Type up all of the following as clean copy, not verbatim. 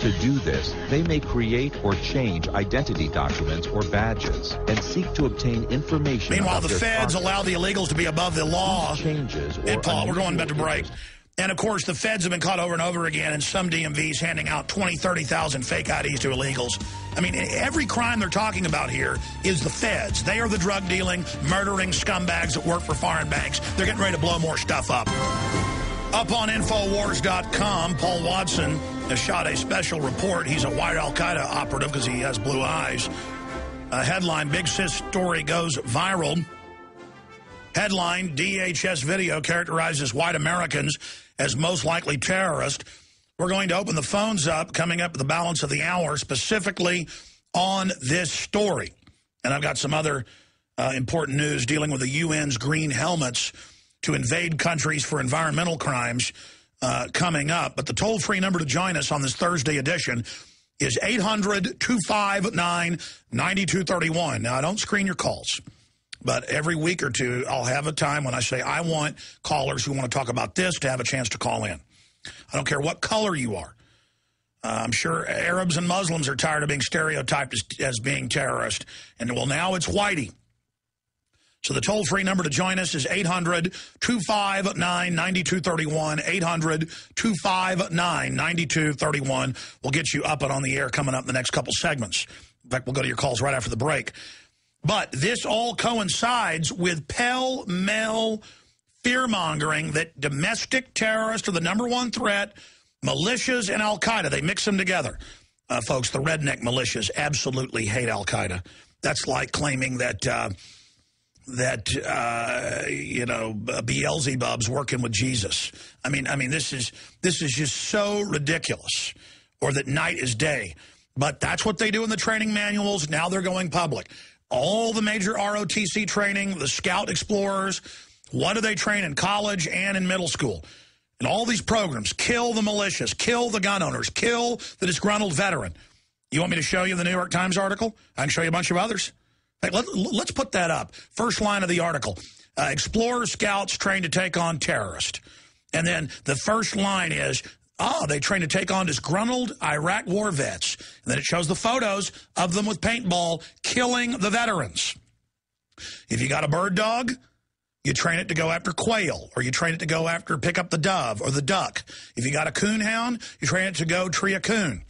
To do this, they may create or change identity documents or badges and seek to obtain information. Meanwhile, about the their feds target. allow the illegals to be above the law. Changes or And Paul, we're going back to break. unusual And, of course, the feds have been caught over and over again in some DMVs handing out 20, 30,000 fake IDs to illegals. I mean, every crime they're talking about here is the feds. They are the drug-dealing, murdering scumbags that work for foreign banks. They're getting ready to blow more stuff up. Up on Infowars.com, Paul Watson has shot a special report. He's a white al-Qaeda operative because he has blue eyes. Headline, Big Sis story goes viral. Headline, DHS video characterizes white Americans as most likely terrorists. We're going to open the phones up coming up at the balance of the hour, specifically on this story. And I've got some other important news dealing with the UN's green helmets to invade countries for environmental crimes coming up. But the toll-free number to join us on this Thursday edition is 800-259-9231. Now, I don't screen your calls. But every week or two, I'll have a time when I say I want callers who want to talk about this to have a chance to call in. I don't care what color you are. I'm sure Arabs and Muslims are tired of being stereotyped as being terrorists. And, well, now it's whitey. So the toll-free number to join us is 800-259-9231, 800-259-9231. We'll get you up and on the air coming up in the next couple segments. In fact, we'll go to your calls right after the break. But this all coincides with pell-mell fear-mongering that domestic terrorists are the number one threat, militias and al-Qaeda. They mix them together. Folks, the redneck militias absolutely hate al-Qaeda. That's like claiming that, Beelzebub's working with Jesus. I mean, this is just so ridiculous. Or that night is day. But that's what they do in the training manuals. Now they're going public. All the major ROTC training, the Scout Explorers, what do they train in college and in middle school? And all these programs, kill the militias, kill the gun owners, kill the disgruntled veteran. You want me to show you the New York Times article? I can show you a bunch of others. Hey, let's put that up. First line of the article, Explorer Scouts trained to take on terrorists. And then the first line is, they train to take on disgruntled Iraq war vets. And then it shows the photos of them with paintball killing the veterans. If you got a bird dog, you train it to go after quail, or you train it to go after pick up the dove or the duck. If you got a coon hound, you train it to go tree a coon.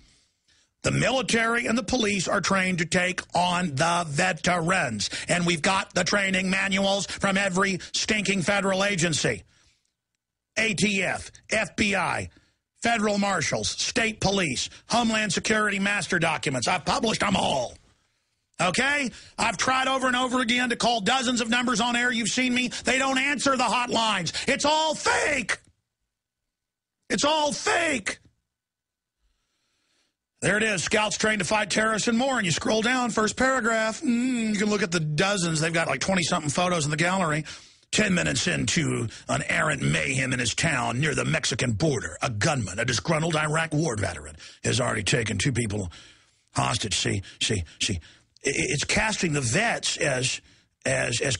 The military and the police are trained to take on the veterans. And we've got the training manuals from every stinking federal agency. ATF, FBI, federal marshals, state police, Homeland Security master documents. I've published them all. Okay? I've tried over and over again to call dozens of numbers on air. You've seen me. They don't answer the hotlines. It's all fake. It's all fake. There it is. Scouts trained to fight terrorists and more. And you scroll down, first paragraph. You can look at the dozens. They've got like 20-something photos in the gallery. 10 minutes into an errant mayhem in his town near the Mexican border, a gunman, a disgruntled Iraq war veteran, has already taken 2 people hostage. See. It's casting the vets as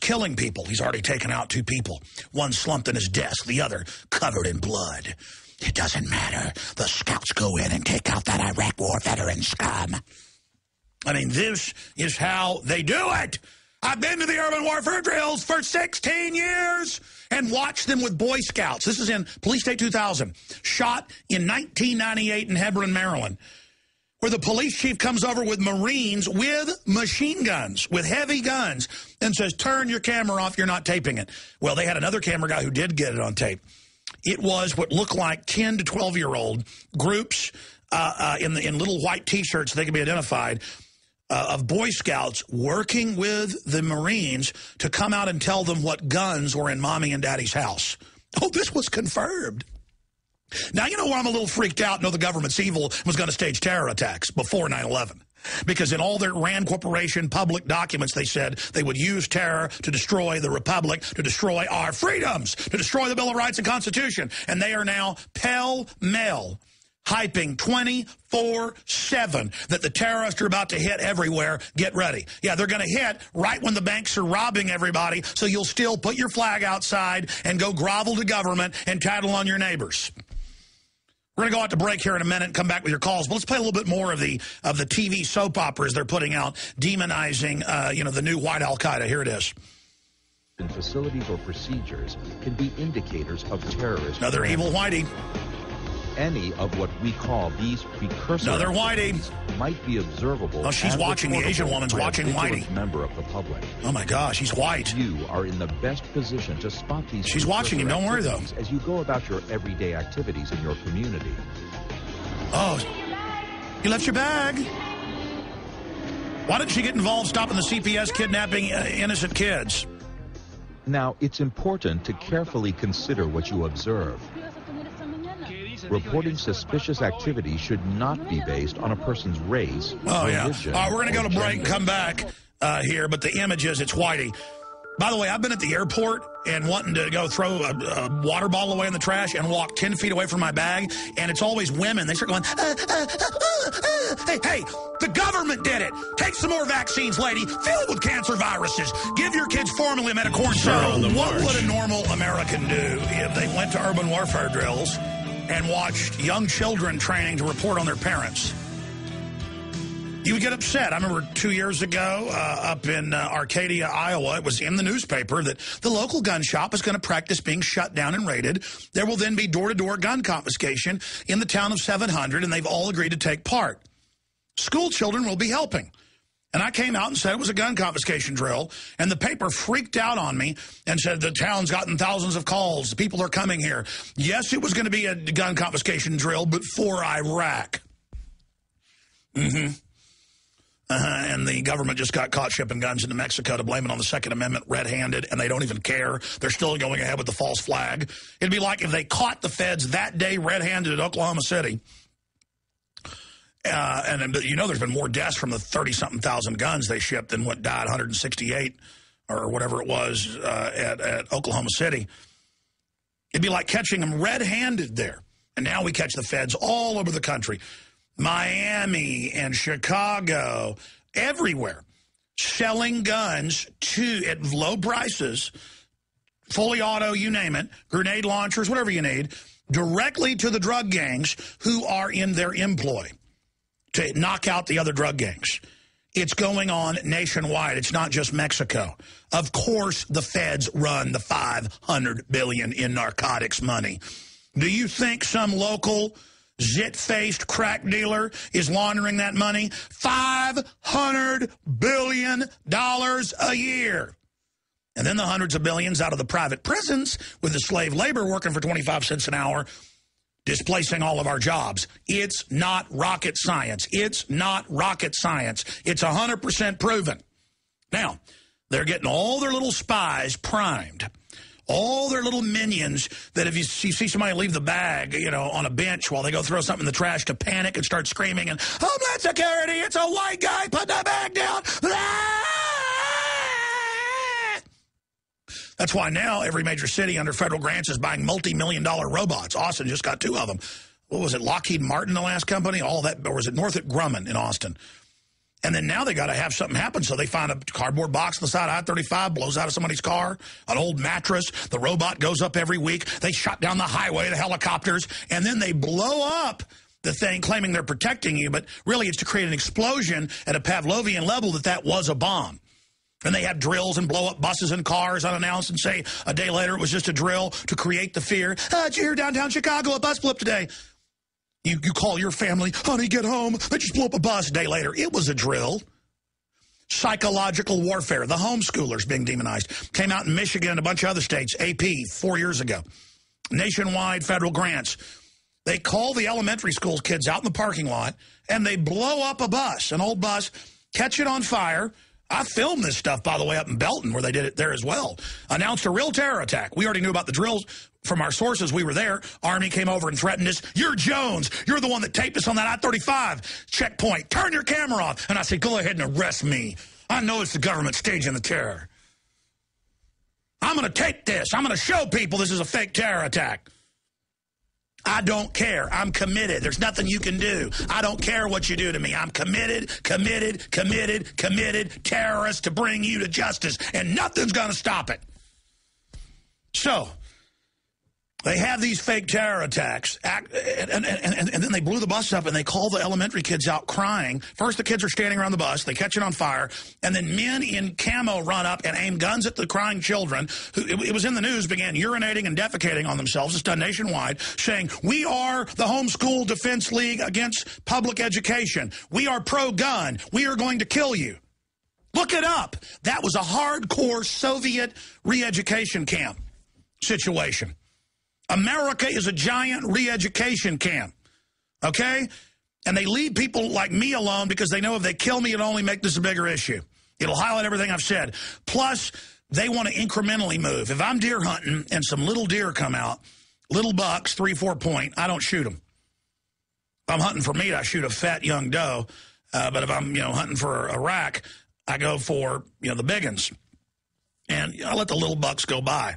killing people. He's already taken out 2 people. One slumped in his desk, the other covered in blood. It doesn't matter. The scouts go in and take out that Iraq war veteran scum. I mean, this is how they do it. I've been to the urban warfare drills for 16 years and watched them with Boy Scouts. This is in Police State 2000, shot in 1998 in Hebron, Maryland, where the police chief comes over with Marines with machine guns, with heavy guns, and says, turn your camera off, you're not taping it. Well, they had another camera guy who did get it on tape. It was what looked like 10 to 12-year-old groups in little white T-shirts so they could be identified, of Boy Scouts working with the Marines to come out and tell them what guns were in Mommy and Daddy's house. Oh, this was confirmed. Now, you know where I'm a little freaked out, know the government's evil, was going to stage terror attacks before 9/11. Because in all their Rand Corporation public documents, they said they would use terror to destroy the Republic, to destroy our freedoms, to destroy the Bill of Rights and Constitution. And they are now pell-mell hyping 24/7 that the terrorists are about to hit everywhere. Get ready. Yeah, they're going to hit right when the banks are robbing everybody, so you'll still put your flag outside and go grovel to government and tattle on your neighbors. We're going to go out to break here in a minute and come back with your calls. But let's play a little bit more of the TV soap operas they're putting out, demonizing, the new white Al-Qaeda. Here it is. In facilities or procedures can be indicators of terrorist. Another evil whitey. Any of what we call these precursor Another whitey might be observable. Oh, she's watching. The Asian woman's watching whitey. Member of the public. Oh my gosh, he's white. You are in the best position to spot these. She's watching him. Don't worry though. As you go about your everyday activities in your community. Oh, you left your bag. Why didn't she get involved stopping the CPS kidnapping innocent kids? Now, it's important to carefully consider what you observe. Reporting suspicious activity should not be based on a person's race, religion, All right, we're going to go to break and come back here, but the image is, it's whitey. By the way, I've been at the airport and wanting to go throw a water bottle away in the trash and walk 10 feet away from my bag, and it's always women. They start going, hey, the government did it. Take some more vaccines, lady. Filled with cancer viruses. Give your kids formula metacorn syrup. What would a normal American do if they went to urban warfare drills and watched young children training to report on their parents? You would get upset. I remember 2 years ago up in Arcadia, Iowa, it was in the newspaper that the local gun shop is going to practice being shut down and raided. There will then be door-to-door gun confiscation in the town of 700, and they've all agreed to take part. School children will be helping. And I came out and said it was a gun confiscation drill, and the paper freaked out on me and said the town's gotten thousands of calls. The people are coming here. Yes, it was going to be a gun confiscation drill, but for Iraq. And the government just got caught shipping guns into Mexico to blame it on the Second Amendment red-handed, and they don't even care. They're still going ahead with the false flag. It'd be like if they caught the feds that day red-handed at Oklahoma City. And there's been more deaths from the 30-something thousand guns they shipped than what died, 168 or whatever it was at Oklahoma City. It'd be like catching them red-handed there. And now we catch the feds all over the country. Miami and Chicago, everywhere, selling guns at low prices, fully auto, you name it, grenade launchers, whatever you need, directly to the drug gangs who are in their employ to knock out the other drug gangs. It's going on nationwide. It's not just Mexico. Of course, the feds run the $500 billion in narcotics money. Do you think some local zit-faced crack dealer is laundering that money? $500 billion a year. And then the hundreds of billions out of the private prisons with the slave labor working for 25 cents an hour, displacing all of our jobs. It's not rocket science. It's not rocket science. It's 100% proven. Now, they're getting all their little spies primed. All their little minions that if you see somebody leave the bag, on a bench while they go throw something in the trash to panic and start screaming and, Homeland Security, it's a white guy, put the bag down. That's why now every major city under federal grants is buying multi-million-dollar robots. Austin just got 2 of them. What was it, Lockheed Martin, the last company? All that, or was it Northrop Grumman in Austin? And then now they got to have something happen, so they find a cardboard box on the side of I-35, blows out of somebody's car, an old mattress. The robot goes up every week. They shut down the highway, the helicopters, and then they blow up the thing, claiming they're protecting you, but really it's to create an explosion at a Pavlovian level that was a bomb. And they have drills and blow up buses and cars unannounced and say a day later it was just a drill to create the fear. Did you hear downtown Chicago, a bus blew up today? You call your family, honey, get home. They just blew up a bus. A day later, it was a drill. Psychological warfare. The homeschoolers being demonized. Came out in Michigan and a bunch of other states. AP 4 years ago. Nationwide federal grants. They call the elementary school kids out in the parking lot, and they blow up a bus, an old bus, catch it on fire. I filmed this stuff, by the way, up in Belton, where they did it there as well. Announced a real terror attack. We already knew about the drills from our sources. We were there. Army came over and threatened us. You're Jones. You're the one that taped us on that I-35 checkpoint. Turn your camera off. And I said, go ahead and arrest me. I know it's the government staging the terror. I'm going to tape this. I'm going to show people this is a fake terror attack. I don't care. I'm committed. There's nothing you can do. I don't care what you do to me. I'm committed, terrorist to bring you to justice, and nothing's going to stop it. So, They have these fake terror attacks, and then they blew the bus up, and they call the elementary kids out crying. First, the kids are standing around the bus. They catch it on fire, and then men in camo run up and aim guns at the crying children, who, it was in the news, began urinating and defecating on themselves. It's done nationwide, saying, "We are the Homeschool Defense League against public education. We are pro-gun. We are going to kill you." Look it up. That was a hardcore Soviet re-education camp situation. America is a giant re-education camp, okay? And they leave people like me alone because they know if they kill me, it'll only make this a bigger issue. It'll highlight everything I've said. Plus, they want to incrementally move. If I'm deer hunting and some little deer come out, little bucks, 3-4 point, I don't shoot them. If I'm hunting for meat, I shoot a fat young doe. But if I'm, hunting for a rack, I go for, the big ones. And I let the little bucks go by.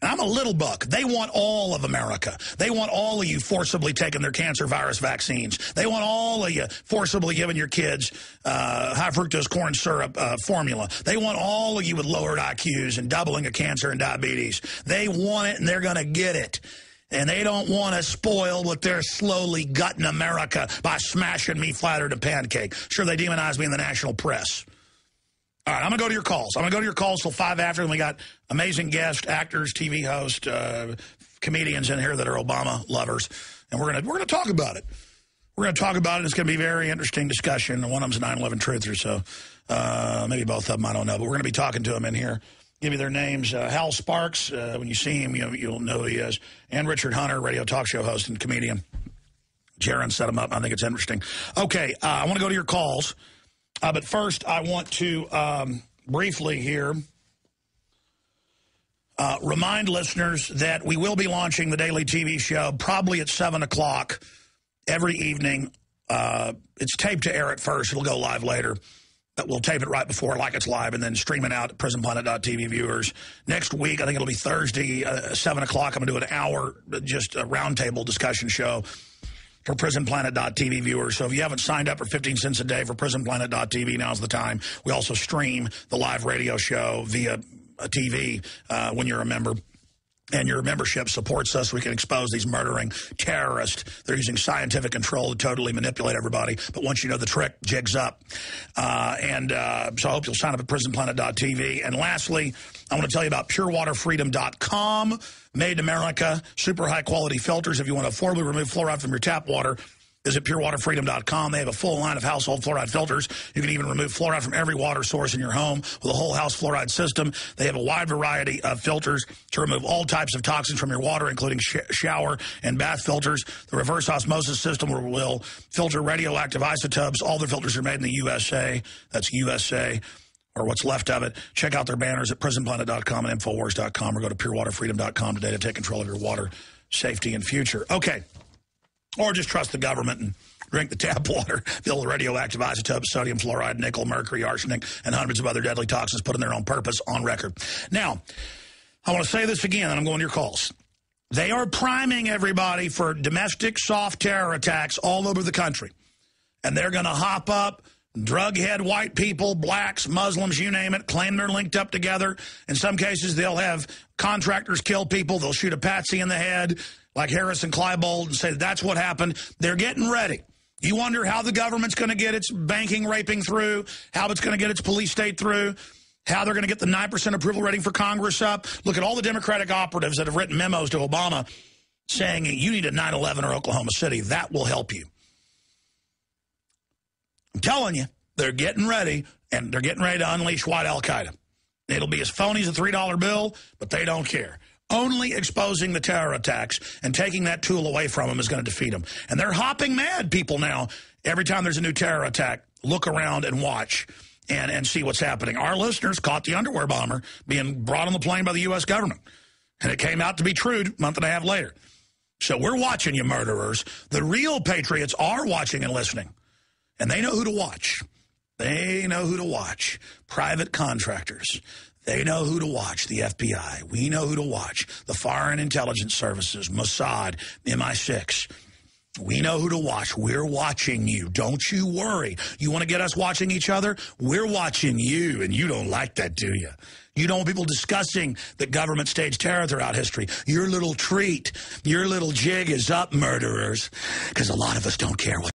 And I'm a little buck. They want all of America. They want all of you forcibly taking their cancer virus vaccines. They want all of you forcibly giving your kids high fructose corn syrup formula. They want all of you with lowered IQs and doubling of cancer and diabetes. They want it, and they're going to get it. And they don't want to spoil what they're slowly gutting America by smashing me flatter than pancake. Sure, they demonize me in the national press. All right, I'm going to go to your calls. I'm going to go to your calls till 5 after, and we got amazing guests, actors, TV hosts, comedians in here that are Obama lovers, and we're going to talk about it. We're going to talk about it. It's going to be a very interesting discussion. One of them's a 9/11 truther, so maybe both of them, I don't know, but we're going to be talking to them in here. Give you their names. Hal Sparks, when you see him, you'll know who he is, and Richard Hunter, radio talk show host and comedian. Jaron set him up. I think it's interesting. Okay, I want to go to your calls. But first, I want to briefly here remind listeners that we will be launching the daily TV show probably at 7 o'clock every evening. It's taped to air at first. It'll go live later. But we'll tape it right before like it's live and then stream it out at prisonplanet.tv viewers. Next week, I think it'll be Thursday, 7 o'clock. I'm going to do an hour, just a roundtable discussion show for prisonplanet.tv viewers. So if you haven't signed up for 15 cents a day for prisonplanet.tv, now's the time. We also stream the live radio show via TV when you're a member. And your membership supports us. We can expose these murdering terrorists. They're using scientific control to totally manipulate everybody. But once you know the trick, jig's up. So I hope you'll sign up at prisonplanet.tv. And lastly, I want to tell you about purewaterfreedom.com. Made in America, super high-quality filters. If you want to affordably remove fluoride from your tap water, visit purewaterfreedom.com. They have a full line of household fluoride filters. You can even remove fluoride from every water source in your home with a whole house fluoride system. They have a wide variety of filters to remove all types of toxins from your water, including shower and bath filters. The reverse osmosis system will filter radioactive isotopes. All their filters are made in the USA. That's USA, or what's left of it. Check out their banners at prisonplanet.com and Infowars.com, or go to purewaterfreedom.com today to take control of your water safety and future. Okay. Or just trust the government and drink the tap water filled with radioactive isotopes, sodium fluoride, nickel, mercury, arsenic, and hundreds of other deadly toxins put in there on purpose, on record. Now, I want to say this again, and I'm going to your calls. They are priming everybody for domestic soft terror attacks all over the country. And they're going to hop up drug-head white people, blacks, Muslims, you name it, claim they're linked up together. In some cases, they'll have contractors kill people. They'll shoot a patsy in the head, like Harrison Kleinbold, and say that's what happened. They're getting ready. You wonder how the government's going to get its banking raping through, how it's going to get its police state through, how they're going to get the 9% approval rating for Congress up. Look at all the Democratic operatives that have written memos to Obama saying you need a 9/11 or Oklahoma City. That will help you. I'm telling you, they're getting ready, and they're getting ready to unleash white al-Qaeda. It'll be as phony as a $3 bill, but they don't care. Only exposing the terror attacks and taking that tool away from them is going to defeat them. And they're hopping mad, people, now. Every time there's a new terror attack, look around and watch and see what's happening. Our listeners caught the underwear bomber being brought on the plane by the U.S. government. And it came out to be true a month and a half later. So we're watching, you murderers. The real patriots are watching and listening. And they know who to watch. They know who to watch. Private contractors. They know who to watch, the FBI. We know who to watch, the Foreign Intelligence Services, Mossad, MI6. We know who to watch. We're watching you. Don't you worry. You want to get us watching each other? We're watching you, and you don't like that, do you? You don't want people discussing that government staged terror throughout history. Your little treat, your little jig is up, murderers, because a lot of us don't care what